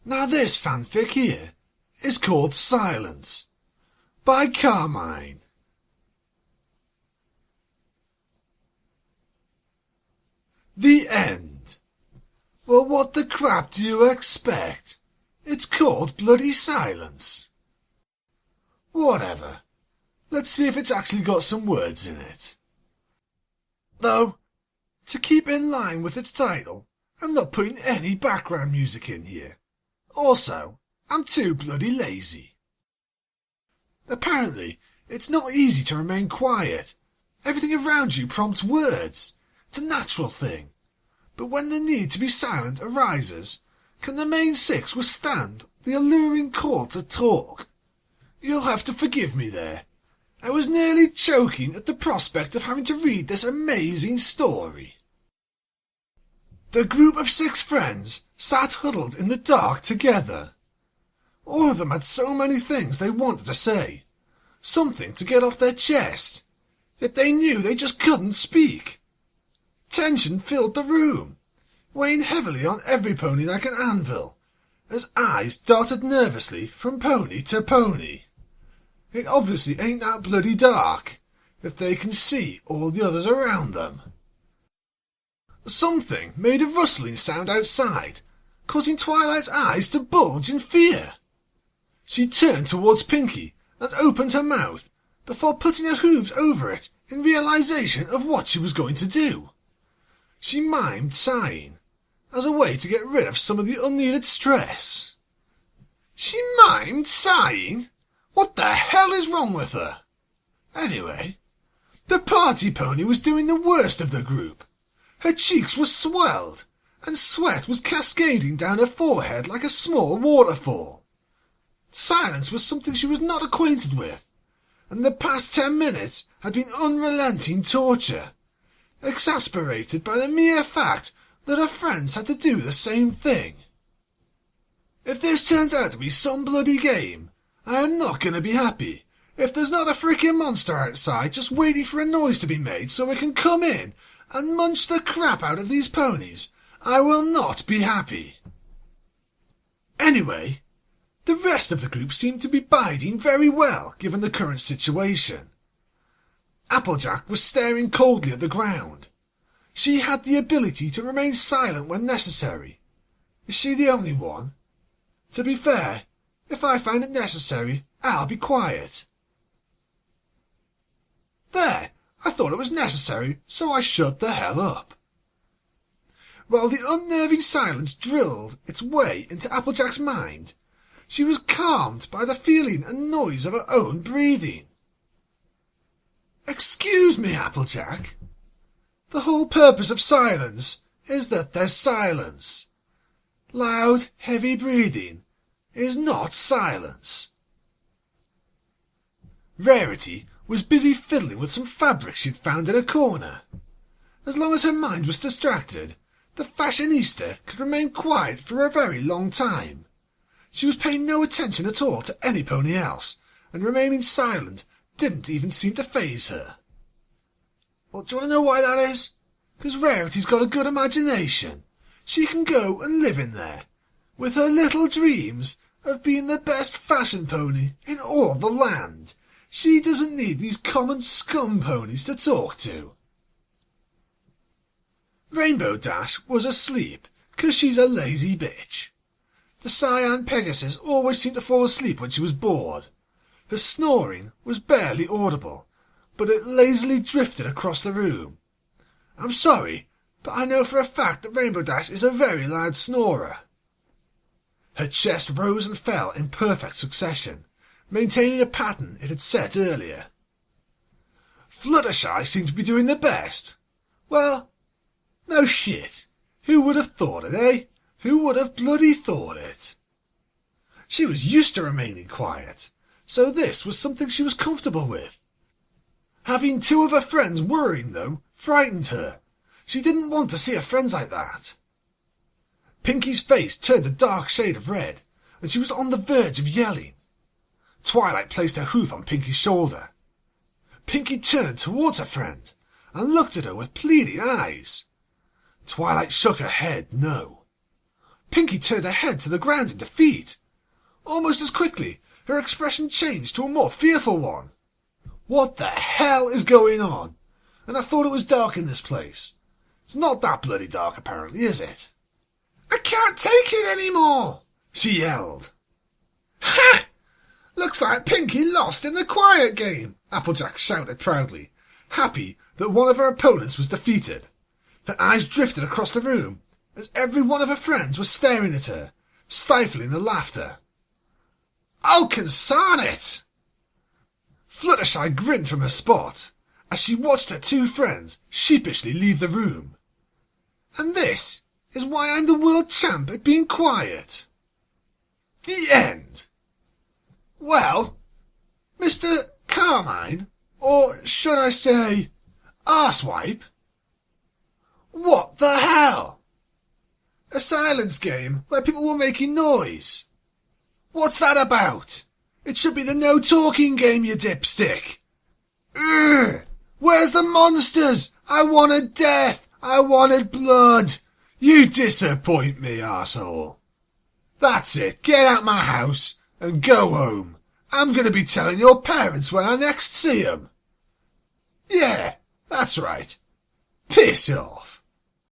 Now this fanfic here is called Silence by Carmine. The end. Well, what the crap do you expect? It's called bloody Silence. Whatever. Let's see if it's actually got some words in it. Though, to keep in line with its title, I'm not putting any background music in here. Also, I'm too bloody lazy. Apparently, it's not easy to remain quiet. Everything around you prompts words. It's a natural thing. But when the need to be silent arises, can the main six withstand the alluring call to talk? You'll have to forgive me there. I was nearly choking at the prospect of having to read this amazing story. The group of 6 friends sat huddled in the dark together. All of them had so many things they wanted to say, something to get off their chest, yet they knew they just couldn't speak. Tension filled the room, weighing heavily on every pony like an anvil, as eyes darted nervously from pony to pony. It obviously ain't that bloody dark, if they can see all the others around them. Something made a rustling sound outside, causing Twilight's eyes to bulge in fear. She turned towards Pinky and opened her mouth before putting her hooves over it in realization of what she was going to do. She mimed sighing, as a way to get rid of some of the unneeded stress. She mimed sighing? What the hell is wrong with her? Anyway, the party pony was doing the worst of the group. Her cheeks were swelled, and sweat was cascading down her forehead like a small waterfall. Silence was something she was not acquainted with, and the past 10 minutes had been unrelenting torture, exasperated by the mere fact that her friends had to do the same thing. If this turns out to be some bloody game, I am not going to be happy. If there's not a freaking monster outside just waiting for a noise to be made so it can come in and munch the crap out of these ponies, I will not be happy. Anyway, the rest of the group seemed to be biding very well given the current situation. Applejack was staring coldly at the ground. She had the ability to remain silent when necessary. Is she the only one? To be fair, if I find it necessary, I'll be quiet. There, I thought it was necessary, so I shut the hell up. While the unnerving silence drilled its way into Applejack's mind, she was calmed by the feeling and noise of her own breathing. Excuse me, Applejack. The whole purpose of silence is that there's silence. Loud, heavy breathing is not silence. Rarity was busy fiddling with some fabric she'd found in a corner. As long as her mind was distracted, the fashionista could remain quiet for a very long time. She was paying no attention at all to any pony else, and remaining silent didn't even seem to faze her. Well, do you want to know why that is? Because Rarity's got a good imagination. She can go and live in there, with her little dreams of being the best fashion pony in all the land. She doesn't need these common scum ponies to talk to. Rainbow Dash was asleep, 'cause she's a lazy bitch. The Cyan Pegasus always seemed to fall asleep when she was bored. Her snoring was barely audible, but it lazily drifted across the room. I'm sorry, but I know for a fact that Rainbow Dash is a very loud snorer. Her chest rose and fell in perfect succession, maintaining a pattern it had set earlier. Fluttershy seemed to be doing the best. Well, no shit. Who would have thought it, eh? Who would have bloody thought it? She was used to remaining quiet, so this was something she was comfortable with. Having 2 of her friends worrying, though, frightened her. She didn't want to see her friends like that. Pinky's face turned a dark shade of red, and she was on the verge of yelling. Twilight placed her hoof on Pinky's shoulder. Pinky turned towards her friend and looked at her with pleading eyes. Twilight shook her head no. Pinky turned her head to the ground in defeat. Almost as quickly, her expression changed to a more fearful one. What the hell is going on? And I thought it was dark in this place. It's not that bloody dark, apparently, is it? I can't take it anymore, she yelled. Ha! Looks like Pinky lost in the quiet game, Applejack shouted proudly, happy that one of her opponents was defeated. Her eyes drifted across the room, as every one of her friends was staring at her, stifling the laughter. Oh, consarn it! Fluttershy grinned from her spot, as she watched her two friends sheepishly leave the room. And this is why I'm the world champ at being quiet. The end. Well, Mr. Carmine, or should I say, arsewipe? What the hell? A silence game where people were making noise. What's that about? It should be the no talking game, you dipstick. Ugh! Where's the monsters? I wanted death. I wanted blood. You disappoint me, arsehole. That's it. Get out my house and go home. I'm going to be telling your parents when I next see 'em. Yeah, that's right. Piss off.